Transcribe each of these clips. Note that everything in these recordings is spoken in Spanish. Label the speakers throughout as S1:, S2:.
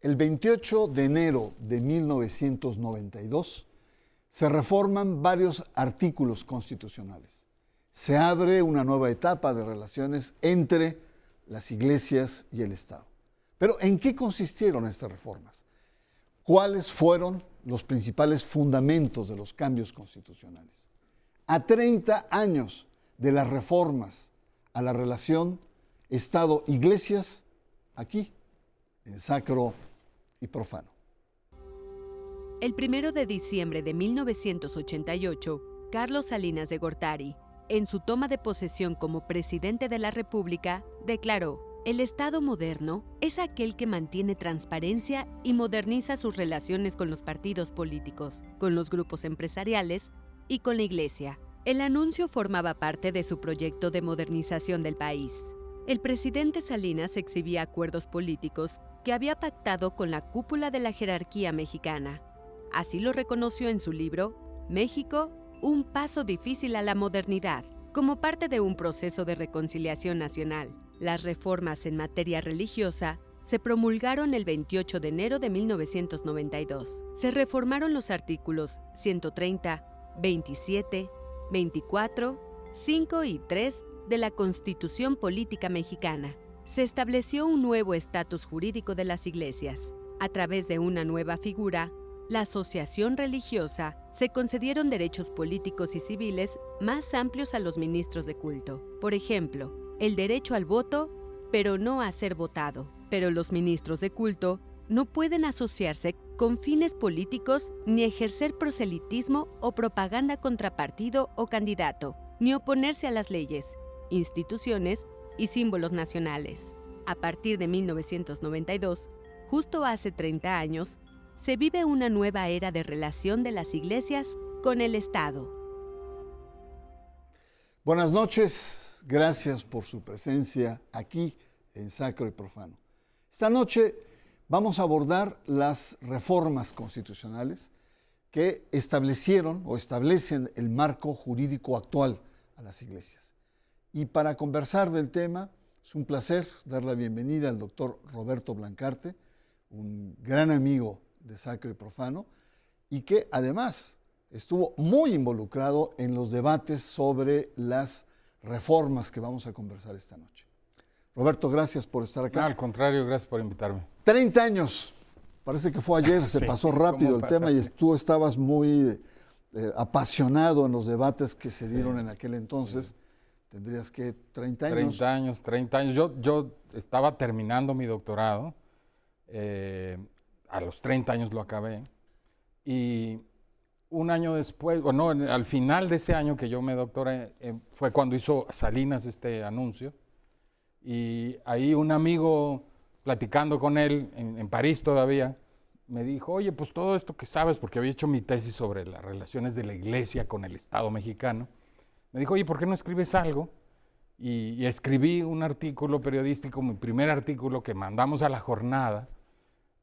S1: El 28 de enero de 1992 se reforman varios artículos constitucionales. Se abre una nueva etapa de relaciones entre las iglesias y el Estado. Pero ¿en qué consistieron estas reformas? ¿Cuáles fueron los principales fundamentos de los cambios constitucionales? A 30 años de las reformas a la relación Estado-Iglesias, aquí, en Sacro y Profano.
S2: El 1 de diciembre de 1988, Carlos Salinas de Gortari, en su toma de posesión como presidente de la República, declaró: "El Estado moderno es aquel que mantiene transparencia y moderniza sus relaciones con los partidos políticos, con los grupos empresariales y con la Iglesia". El anuncio formaba parte de su proyecto de modernización del país. El presidente Salinas exhibía acuerdos políticos que había pactado con la cúpula de la jerarquía mexicana. Así lo reconoció en su libro México, un paso difícil a la modernidad. Como parte de un proceso de reconciliación nacional, las reformas en materia religiosa se promulgaron el 28 de enero de 1992. Se reformaron los artículos 130, 27, 24, 5 y 3 de la Constitución Política Mexicana. Se estableció un nuevo estatus jurídico de las iglesias. A través de una nueva figura, la asociación religiosa, se concedieron derechos políticos y civiles más amplios a los ministros de culto. Por ejemplo, el derecho al voto, pero no a ser votado. Pero los ministros de culto no pueden asociarse con fines políticos ni ejercer proselitismo o propaganda contra partido o candidato, ni oponerse a las leyes, instituciones y símbolos nacionales. A partir de 1992, justo hace 30 años, se vive una nueva era de relación de las iglesias con el Estado.
S1: Buenas noches, gracias por su presencia aquí en Sacro y Profano. Esta noche vamos a abordar las reformas constitucionales que establecieron o establecen el marco jurídico actual a las iglesias. Y para conversar del tema, es un placer dar la bienvenida al doctor Roberto Blancarte, un gran amigo de Sacro y Profano, y que además estuvo muy involucrado en los debates sobre las reformas que vamos a conversar esta noche. Roberto, gracias por estar acá.
S3: No, al contrario, gracias por invitarme.
S1: 30 años, parece que fue ayer, se pasó rápido el tema y tú estabas muy apasionado en los debates que se dieron en aquel entonces. Tendrías que 30 años.
S3: 30 años. Yo estaba terminando mi doctorado, a los 30 años lo acabé, y un año después, al final de ese año que yo me doctoré, fue cuando hizo Salinas este anuncio, y ahí un amigo, platicando con él, en París todavía, me dijo: oye, pues todo esto que sabes, porque había hecho mi tesis sobre las relaciones de la Iglesia con el Estado mexicano, me dijo: oye, ¿por qué no escribes algo? Y escribí un artículo periodístico, mi primer artículo que mandamos a La Jornada,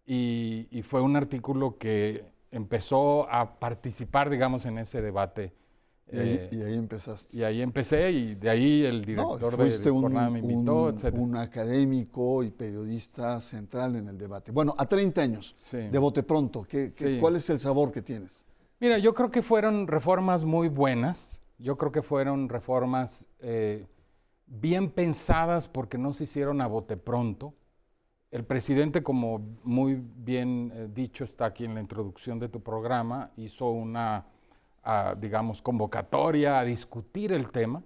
S3: y fue un artículo que empezó a participar, digamos, en ese debate.
S1: Y ahí empezaste.
S3: Y ahí empecé, y de ahí el director de La Jornada me invitó, etc.
S1: Un académico y periodista central en el debate. Bueno, a 30 años, de bote pronto, ¿cuál es el sabor que tienes?
S3: Mira, yo creo que fueron reformas muy buenas. Yo creo que fueron reformas bien pensadas porque no se hicieron a bote pronto. El presidente, como muy bien dicho está aquí en la introducción de tu programa, hizo una, digamos, convocatoria a discutir el tema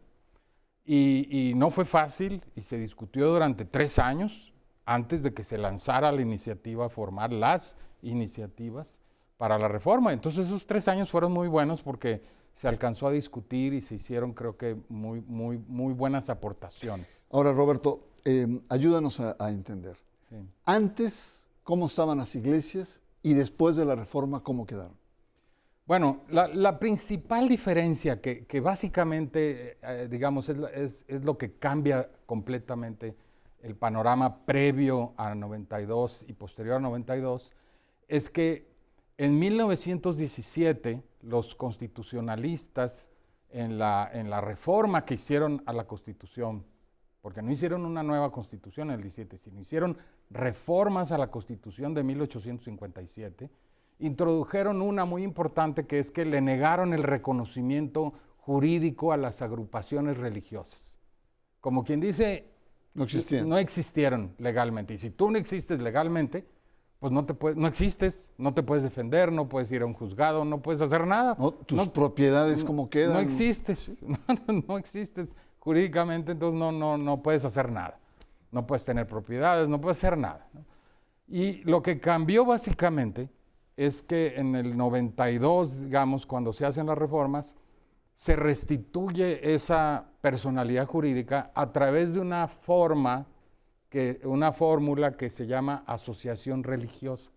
S3: y no fue fácil y se discutió durante 3 años antes de que se lanzara la iniciativa formal, las iniciativas para la reforma. Entonces esos 3 años fueron muy buenos porque se alcanzó a discutir y se hicieron, creo que, muy buenas aportaciones.
S1: Ahora, Roberto, ayúdanos a entender. Sí. Antes, ¿cómo estaban las iglesias? Y después de la reforma, ¿cómo quedaron?
S3: Bueno, la principal diferencia que básicamente, digamos, es lo que cambia completamente el panorama previo a 92 y posterior a 92, es que en 1917 los constitucionalistas en la reforma que hicieron a la Constitución porque no hicieron una nueva constitución en el 17, sino hicieron reformas a la constitución de 1857, introdujeron una muy importante, que es que le negaron el reconocimiento jurídico a las agrupaciones religiosas. Como quien dice, no existieron legalmente. Y si tú no existes legalmente, pues no existes, no te puedes defender, no puedes ir a un juzgado, no puedes hacer nada.
S1: No, tus propiedades, ¿cómo quedan?
S3: No existes, ¿sí? no existes jurídicamente, entonces no puedes hacer nada. No puedes tener propiedades, no puedes hacer nada, ¿no? Y lo que cambió básicamente es que en el 92, digamos, cuando se hacen las reformas, se restituye esa personalidad jurídica a través de una fórmula que se llama asociación religiosa.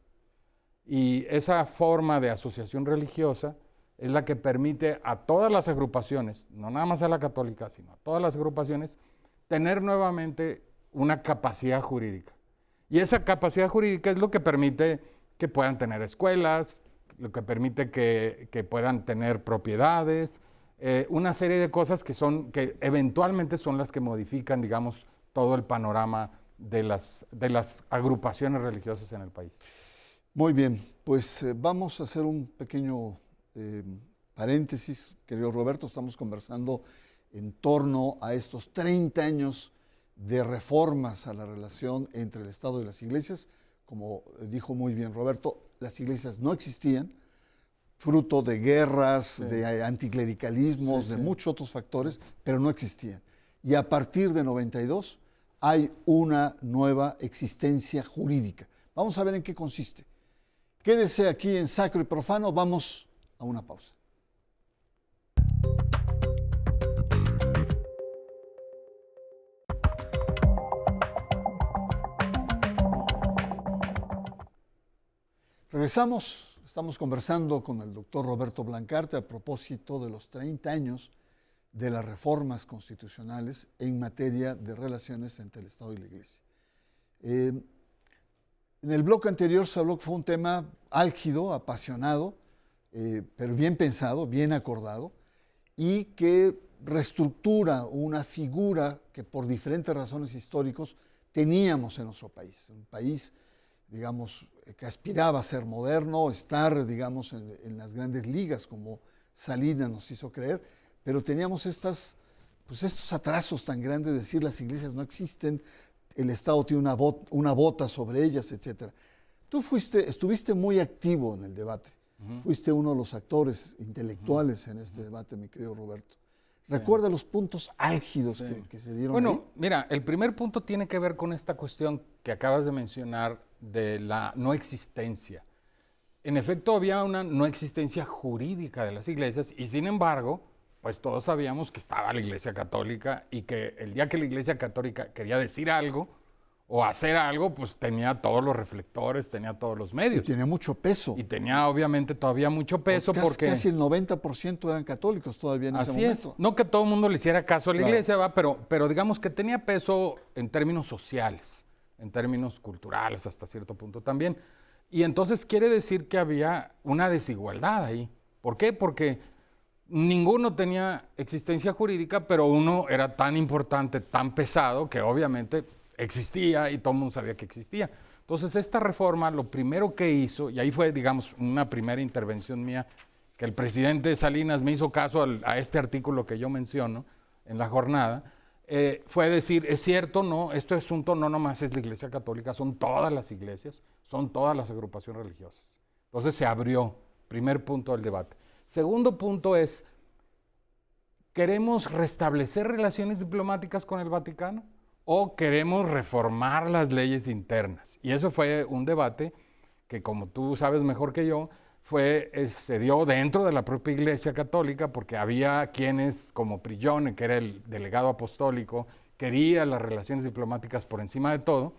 S3: Y esa forma de asociación religiosa es la que permite a todas las agrupaciones, no nada más a la católica, sino a todas las agrupaciones, tener nuevamente una capacidad jurídica. Y esa capacidad jurídica es lo que permite que puedan tener escuelas, lo que permite que puedan tener propiedades, una serie de cosas que eventualmente son las que modifican, digamos, todo el panorama de las agrupaciones religiosas en el país.
S1: Muy bien, pues vamos a hacer un pequeño paréntesis, querido Roberto. Estamos conversando en torno a estos 30 años de reformas a la relación entre el Estado y las iglesias. Como dijo muy bien Roberto, las iglesias no existían, fruto de guerras, sí, de anticlericalismos, sí, de muchos otros factores, pero no existían. Y a partir de 92 hay una nueva existencia jurídica. Vamos a ver en qué consiste. Quédese aquí en Sacro y Profano, vamos a una pausa. Regresamos, estamos conversando con el doctor Roberto Blancarte a propósito de los 30 años de las reformas constitucionales en materia de relaciones entre el Estado y la Iglesia. En el bloque anterior se habló que fue un tema álgido, apasionado, pero bien pensado, bien acordado, y que reestructura una figura que por diferentes razones históricas teníamos en nuestro país. Un país, digamos, que aspiraba a ser moderno, estar, digamos, en las grandes ligas, como Salinas nos hizo creer, pero teníamos estos atrasos tan grandes de decir las iglesias no existen, el Estado tiene una bota sobre ellas, etc. Tú estuviste muy activo en el debate, fuiste uno de los actores intelectuales en este debate, mi querido Roberto. ¿Recuerda los puntos álgidos que se dieron ahí?
S3: Bueno, mira, el primer punto tiene que ver con esta cuestión que acabas de mencionar de la no existencia. En efecto, había una no existencia jurídica de las iglesias y, sin embargo, pues todos sabíamos que estaba la Iglesia Católica y que el día que la Iglesia Católica quería decir algo o hacer algo, pues tenía todos los reflectores, tenía todos los medios.
S1: Y tenía mucho peso.
S3: Y tenía obviamente todavía mucho peso porque...
S1: Casi el 90% eran católicos todavía en ese momento. Así es.
S3: No que todo el mundo le hiciera caso a la Iglesia, ¿va? Pero digamos que tenía peso en términos sociales, en términos culturales hasta cierto punto también. Y entonces quiere decir que había una desigualdad ahí. ¿Por qué? Porque ninguno tenía existencia jurídica, pero uno era tan importante, tan pesado, que obviamente existía y todo el mundo sabía que existía. Entonces, esta reforma, lo primero que hizo, y ahí fue, digamos, una primera intervención mía, que el presidente Salinas me hizo caso a este artículo que yo menciono en la jornada, fue decir, es cierto, no, este asunto no nomás es la Iglesia Católica, son todas las iglesias, son todas las agrupaciones religiosas. Entonces, se abrió, primer punto del debate. Segundo punto es, ¿queremos restablecer relaciones diplomáticas con el Vaticano o queremos reformar las leyes internas? Y eso fue un debate que, como tú sabes mejor que yo, se dio dentro de la propia Iglesia Católica, porque había quienes, como Prigione, que era el delegado apostólico, quería las relaciones diplomáticas por encima de todo,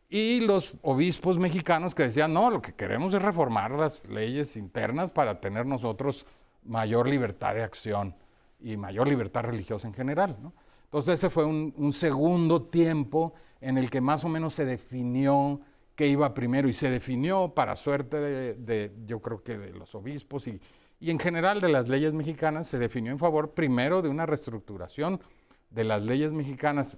S3: y los obispos mexicanos que decían, no, lo que queremos es reformar las leyes internas para tener nosotros mayor libertad de acción y mayor libertad religiosa en general, ¿no? Entonces ese fue un segundo tiempo en el que más o menos se definió qué iba primero, y se definió, para suerte yo creo que de los obispos y en general de las leyes mexicanas, se definió en favor primero de una reestructuración de las leyes mexicanas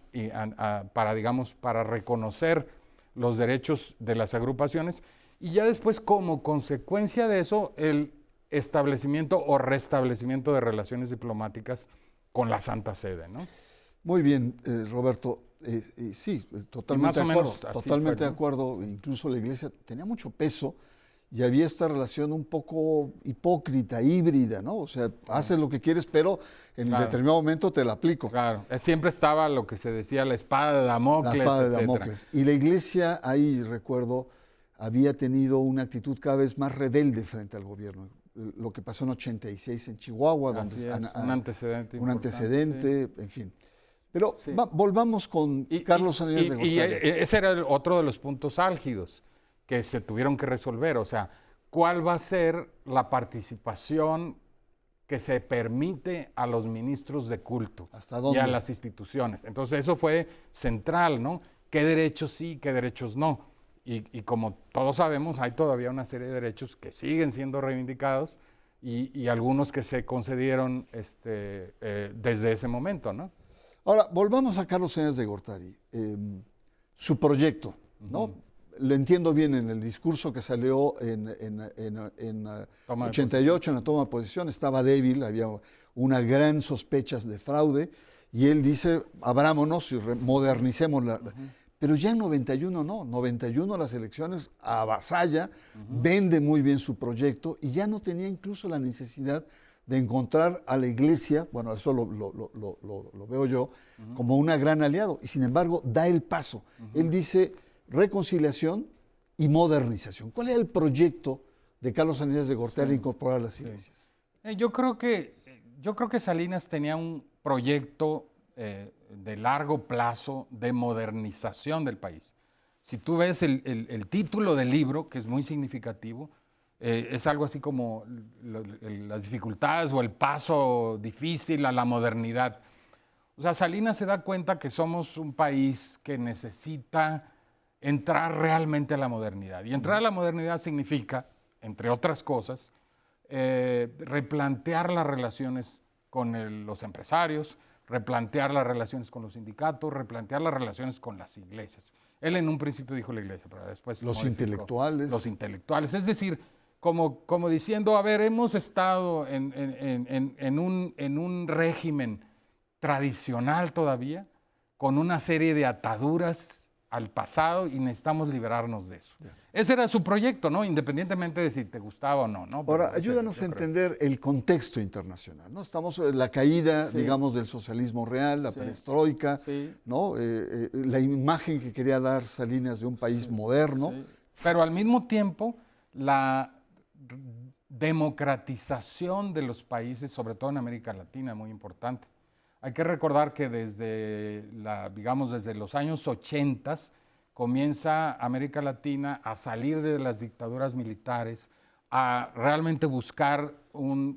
S3: para, digamos, para reconocer los derechos de las agrupaciones, y ya después, como consecuencia de eso, el establecimiento o restablecimiento de relaciones diplomáticas con la Santa Sede, ¿no?
S1: Muy bien, Roberto. Sí, totalmente de acuerdo. Totalmente de acuerdo. Incluso la Iglesia tenía mucho peso y había esta relación un poco hipócrita, híbrida, ¿no? O sea, haces lo que quieres, pero en determinado momento te la aplico.
S3: Claro, siempre estaba lo que se decía la espada de Damocles,
S1: la espada de
S3: etcétera.
S1: Damocles. Y la Iglesia, ahí recuerdo, había tenido una actitud cada vez más rebelde frente al gobierno. Lo que pasó en 86 en Chihuahua, donde
S3: un antecedente.
S1: Un antecedente, sí. En fin. Pero volvamos con Carlos Salinas de Gortari.
S3: Y ese era otro de los puntos álgidos que se tuvieron que resolver. O sea, ¿cuál va a ser la participación que se permite a los ministros de culto?
S1: ¿Hasta dónde?
S3: Y a las instituciones. Entonces eso fue central, ¿no? ¿Qué derechos sí, qué derechos no? Y como todos sabemos, hay todavía una serie de derechos que siguen siendo reivindicados y algunos que se concedieron desde ese momento, ¿no?
S1: Ahora, volvamos a Carlos Salinas de Gortari. Su proyecto, ¿no? Lo entiendo bien en el discurso que salió en 88, en la toma de posición, estaba débil, había una gran sospecha de fraude, y él dice, abrámonos y modernicemos la... Pero ya en 91 no, 91 las elecciones avasalla, vende muy bien su proyecto y ya no tenía incluso la necesidad de encontrar a la Iglesia, bueno, eso lo veo yo, como un gran aliado, y sin embargo da el paso. Él dice reconciliación y modernización. ¿Cuál es el proyecto de Carlos Salinas de Gortari incorporar las iglesias?
S3: Yo creo que Salinas tenía un proyecto de largo plazo de modernización del país. Si tú ves el título del libro, que es muy significativo, es algo así como las dificultades o el paso difícil a la modernidad. O sea, Salinas se da cuenta que somos un país que necesita entrar realmente a la modernidad. Y entrar a la modernidad significa, entre otras cosas, replantear las relaciones con los empresarios, replantear las relaciones con los sindicatos, replantear las relaciones con las iglesias. Él en un principio dijo la iglesia, pero después...
S1: Los intelectuales.
S3: Los intelectuales. Es decir, como diciendo, a ver, hemos estado en un régimen tradicional todavía, con una serie de ataduras al pasado y necesitamos liberarnos de eso. Ese era su proyecto, ¿no? Independientemente de si te gustaba o no, ¿no? Pero
S1: ahora, ayúdanos a entender el contexto internacional, ¿no? Estamos en la caída, digamos, del socialismo real, la perestroika, ¿no? La imagen que quería dar Salinas de un país moderno.
S3: Pero al mismo tiempo, la democratización de los países, sobre todo en América Latina, es muy importante. Hay que recordar que desde los años 80 comienza América Latina a salir de las dictaduras militares, a realmente buscar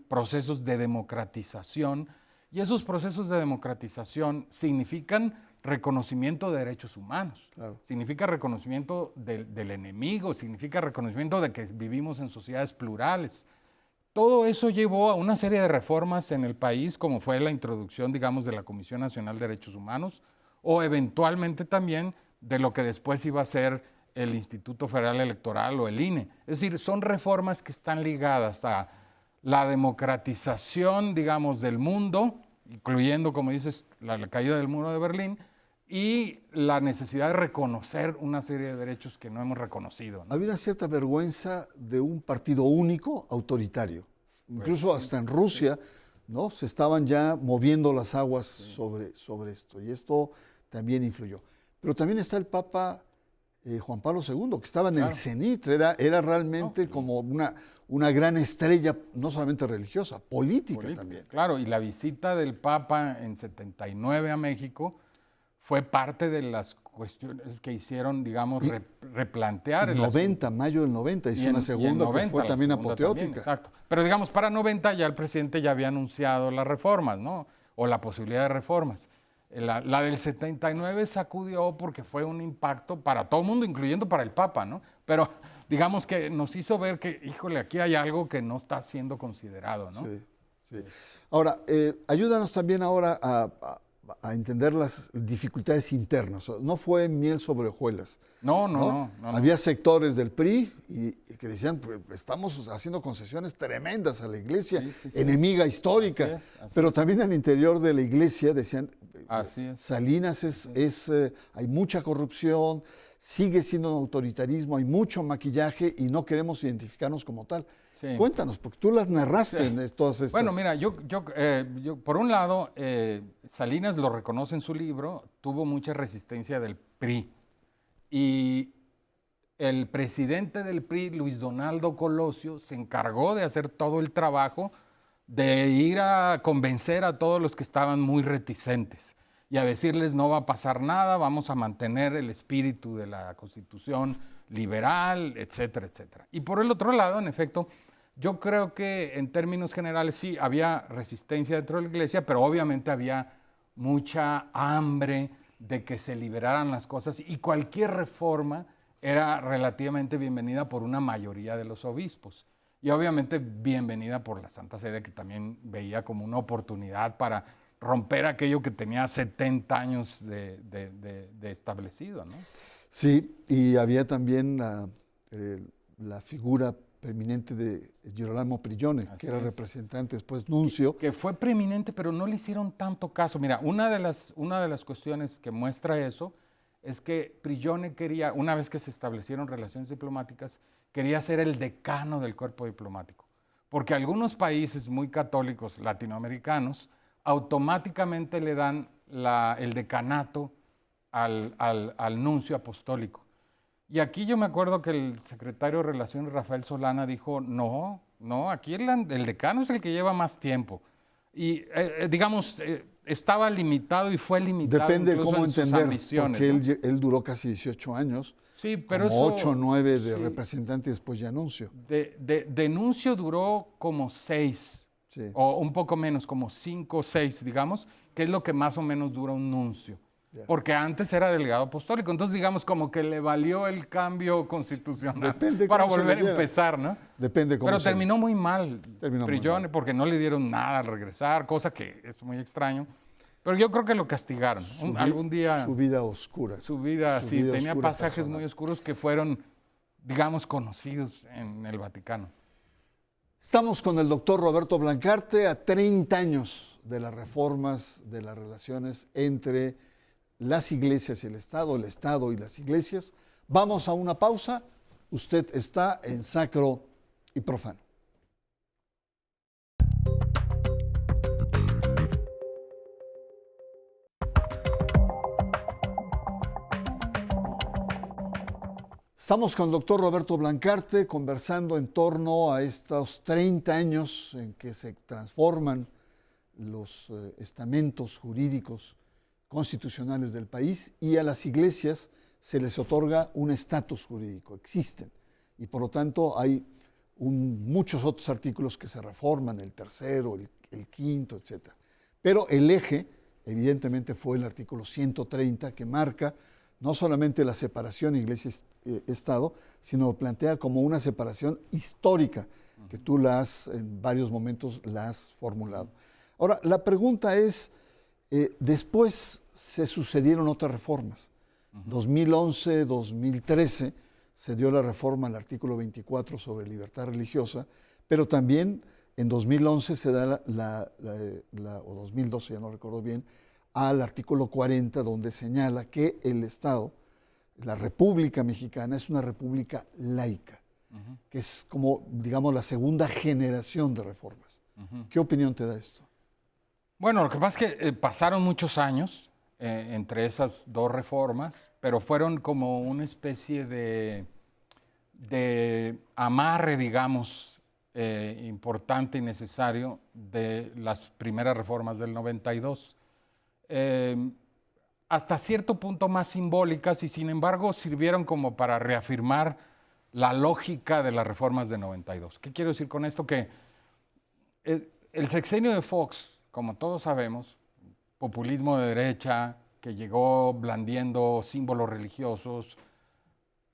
S3: procesos de democratización, y esos procesos de democratización significan reconocimiento de derechos humanos, significa reconocimiento del enemigo, significa reconocimiento de que vivimos en sociedades plurales. Todo eso llevó a una serie de reformas en el país, como fue la introducción, digamos, de la Comisión Nacional de Derechos Humanos, o eventualmente también de lo que después iba a ser el Instituto Federal Electoral o el INE. Es decir, son reformas que están ligadas a la democratización, digamos, del mundo, incluyendo, como dices, la caída del muro de Berlín, y la necesidad de reconocer una serie de derechos que no hemos reconocido, ¿no?
S1: Había una cierta vergüenza de un partido único autoritario. Incluso hasta en Rusia, ¿no? Se estaban ya moviendo las aguas sobre esto, y esto también influyó. Pero también está el Papa Juan Pablo II, que estaba en el cenit, era realmente como una gran estrella, no solamente religiosa, política también.
S3: Claro, y la visita del Papa en 79 a México fue parte de las cuestiones que hicieron, digamos, replantear el asunto.
S1: Mayo del 90, hizo una segunda que fue también apoteótica.
S3: Exacto. Pero digamos, para 90 ya el presidente ya había anunciado las reformas, ¿no? O la posibilidad de reformas. La del 79 sacudió porque fue un impacto para todo el mundo, incluyendo para el Papa, ¿no? Pero digamos que nos hizo ver que, híjole, aquí hay algo que no está siendo considerado, ¿no?
S1: Sí. Ahora, ayúdanos también ahora a a entender las dificultades internas. No fue miel sobre hojuelas.
S3: No.
S1: Había sectores del PRI que decían, pues, estamos haciendo concesiones tremendas a la iglesia,
S3: Sí.
S1: enemiga histórica.
S3: Así
S1: pero
S3: es.
S1: también al interior de la iglesia decían,
S3: Así es.
S1: Salinas hay mucha corrupción, sigue siendo un autoritarismo, hay mucho maquillaje y no queremos identificarnos como tal.
S3: Sí.
S1: Cuéntanos, porque tú las narraste en todas estas...
S3: Bueno, mira, yo por un lado, Salinas lo reconoce en su libro, tuvo mucha resistencia del PRI. Y el presidente del PRI, Luis Donaldo Colosio, se encargó de hacer todo el trabajo de ir a convencer a todos los que estaban muy reticentes y a decirles no va a pasar nada, vamos a mantener el espíritu de la Constitución liberal, etcétera, etcétera. Y por el otro lado, en efecto, yo creo que en términos generales sí había resistencia dentro de la iglesia, pero obviamente había mucha hambre de que se liberaran las cosas y cualquier reforma era relativamente bienvenida por una mayoría de los obispos. Y obviamente bienvenida por la Santa Sede, que también veía como una oportunidad para romper aquello que tenía 70 años de establecido, ¿no?
S1: Sí, y había también la figura preeminente de Girolamo Prigione, que era representante, después nuncio.
S3: Que fue preeminente, pero no le hicieron tanto caso. Mira, una de las cuestiones que muestra eso es que Prigione quería, una vez que se establecieron relaciones diplomáticas, quería ser el decano del cuerpo diplomático. Porque algunos países muy católicos latinoamericanos automáticamente le dan el decanato al nuncio apostólico. Y aquí yo me acuerdo que el secretario de Relaciones, Rafael Solana, dijo, no, aquí el decano es el que lleva más tiempo. Y, estaba limitado y fue limitado.
S1: Depende
S3: incluso
S1: cómo
S3: en sus
S1: entender,
S3: ambiciones,
S1: porque
S3: ¿no?
S1: él duró casi 18 años,
S3: Sí, pero
S1: como
S3: eso,
S1: 8 o 9 de
S3: sí,
S1: representante y después ya nuncio.
S3: de nuncio duró como 6,
S1: Sí.
S3: o un poco menos, como 5 o 6, digamos, que es lo que más o menos dura un nuncio.
S1: Ya.
S3: Porque antes era delegado apostólico, entonces digamos como que le valió el cambio constitucional
S1: Depende
S3: para
S1: cómo se
S3: volver
S1: le
S3: a
S1: viera.
S3: empezar, ¿no?
S1: Depende cómo
S3: Pero
S1: se-
S3: terminó muy mal,
S1: Terminó muy
S3: Prigione,
S1: mal.
S3: porque no le dieron nada al regresar, cosa que es muy extraño. Pero yo creo que lo castigaron. Algún día
S1: Su vida oscura.
S3: su vida, sí,
S1: vida
S3: tenía
S1: oscura
S3: pasajes
S1: personal.
S3: muy oscuros que fueron, digamos, conocidos en el Vaticano.
S1: Estamos con el doctor Roberto Blancarte a 30 años de las reformas de las relaciones entre las iglesias y el Estado y las iglesias. Vamos a una pausa. Usted está en Sacro y Profano. Estamos con el doctor Roberto Blancarte conversando en torno a estos 30 años en que se transforman los estamentos jurídicos constitucionales del país y a las iglesias se les otorga un estatus jurídico, existen. Y por lo tanto hay muchos otros artículos que se reforman, el tercero, el quinto, etc. Pero el eje, evidentemente, fue el artículo 130 que marca no solamente la separación iglesia-estado, sino plantea como una separación histórica, que tú en varios momentos la has formulado. Ahora, la pregunta es, después se sucedieron otras reformas. 2011, 2013 se dio la reforma al artículo 24 sobre libertad religiosa, pero también en 2011 se da o 2012, ya no recuerdo bien, al artículo 40, donde señala que el Estado, la República Mexicana, es una república laica, que es como, digamos, la segunda generación de reformas. ¿Qué opinión te da esto?
S3: Bueno, lo que pasa es que pasaron muchos años entre esas dos reformas, pero fueron como una especie de amarre, digamos, importante y necesario de las primeras reformas del 92. Hasta cierto punto más simbólicas y sin embargo sirvieron como para reafirmar la lógica de las reformas de 92. ¿Qué quiero decir con esto? Que el sexenio de Fox, como todos sabemos, populismo de derecha, que llegó blandiendo símbolos religiosos,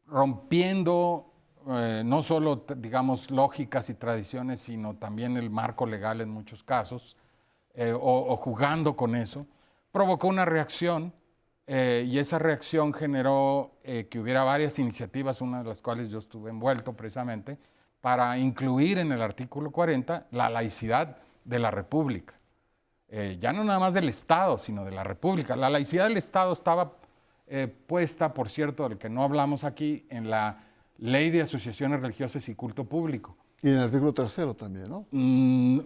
S3: rompiendo no solo, digamos, lógicas y tradiciones, sino también el marco legal en muchos casos, o jugando con eso, provocó una reacción y esa reacción generó que hubiera varias iniciativas, una de las cuales yo estuve envuelto precisamente, para incluir en el artículo 40 la laicidad de la República. Ya no nada más del Estado, sino de la República. La laicidad del Estado estaba puesta, por cierto, del que no hablamos aquí, en la Ley de Asociaciones Religiosas y Culto Público.
S1: Y en el artículo 3 también, ¿no?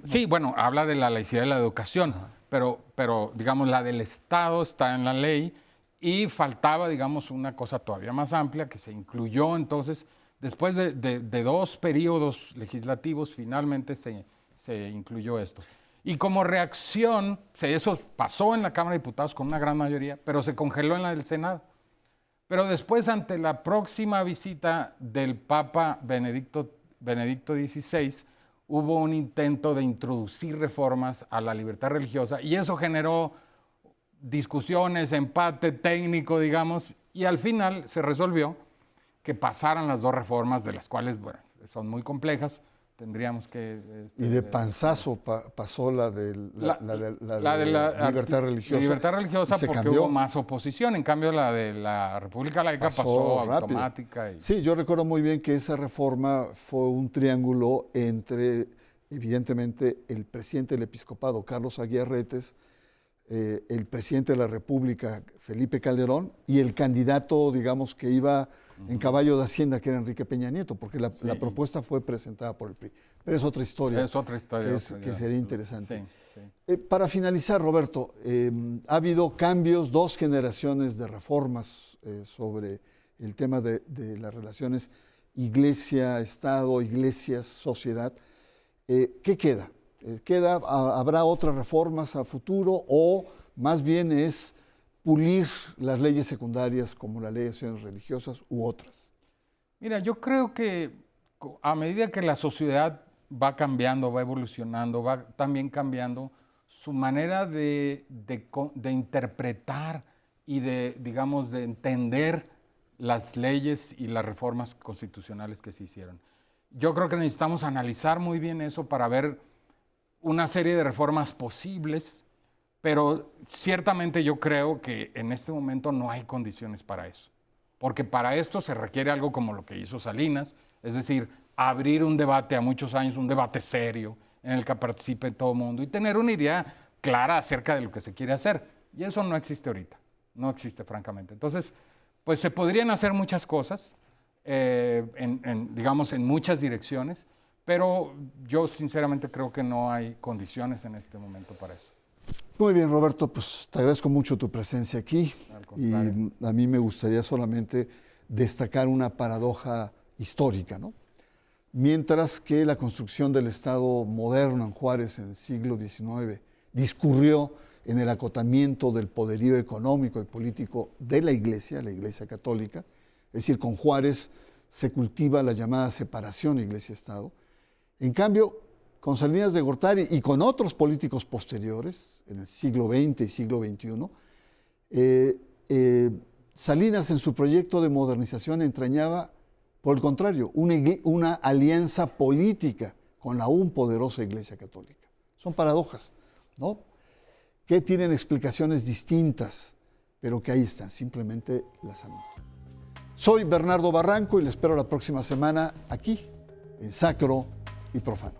S3: Sí, bueno, habla de la laicidad de la educación, pero digamos, la del Estado está en la ley y faltaba, digamos, una cosa todavía más amplia que se incluyó entonces, después de 2 periodos legislativos, finalmente se incluyó esto. Y como reacción, eso pasó en la Cámara de Diputados con una gran mayoría, pero se congeló en la del Senado. Pero después, ante la próxima visita del Papa Benedicto XVI, hubo un intento de introducir reformas a la libertad religiosa y eso generó discusiones, empate técnico, digamos, y al final se resolvió que pasaran las 2 reformas, de las cuales, bueno, son muy complejas, tendríamos que...
S1: y de panzazo pasó la de la libertad religiosa.
S3: La libertad religiosa porque
S1: cambió.
S3: Hubo más oposición, en cambio la de la República Laica pasó automática.
S1: Sí, yo recuerdo muy bien que esa reforma fue un triángulo entre, evidentemente, el presidente del episcopado, Carlos Aguiar Retes, el presidente de la República, Felipe Calderón, y el candidato, digamos, que iba en caballo de Hacienda, que era Enrique Peña Nieto, porque la propuesta fue presentada por el PRI. Pero es otra historia.
S3: Es otra historia.
S1: Que sería interesante.
S3: Sí.
S1: Para finalizar, Roberto, ha habido cambios, 2 generaciones de reformas sobre el tema de las relaciones iglesia-estado, iglesias-sociedad. ¿Qué queda? ¿Habrá otras reformas a futuro o más bien es pulir las leyes secundarias como la ley de acciones religiosas u otras?
S3: Mira, yo creo que a medida que la sociedad va cambiando, va evolucionando, va también cambiando su manera de interpretar y digamos, de entender las leyes y las reformas constitucionales que se hicieron. Yo creo que necesitamos analizar muy bien eso para ver una serie de reformas posibles, pero ciertamente yo creo que en este momento no hay condiciones para eso, porque para esto se requiere algo como lo que hizo Salinas, es decir, abrir un debate a muchos años, un debate serio en el que participe todo el mundo y tener una idea clara acerca de lo que se quiere hacer. Y eso no existe ahorita, no existe francamente. Entonces, pues se podrían hacer muchas cosas, digamos, en muchas direcciones, pero yo sinceramente creo que no hay condiciones en este momento para eso.
S1: Muy bien, Roberto, pues te agradezco mucho tu presencia aquí y a mí me gustaría solamente destacar una paradoja histórica, ¿no? Mientras que la construcción del Estado moderno en Juárez en el siglo XIX discurrió en el acotamiento del poderío económico y político de la Iglesia católica, es decir, con Juárez se cultiva la llamada separación Iglesia-Estado. En cambio, con Salinas de Gortari y con otros políticos posteriores, en el siglo XX y siglo XXI, Salinas en su proyecto de modernización entrañaba, por el contrario, una alianza política con la aún poderosa Iglesia Católica. Son paradojas, ¿no? Que tienen explicaciones distintas, pero que ahí están, simplemente las anoto. Soy Bernardo Barranco y les espero la próxima semana aquí, en Sacro y Profano.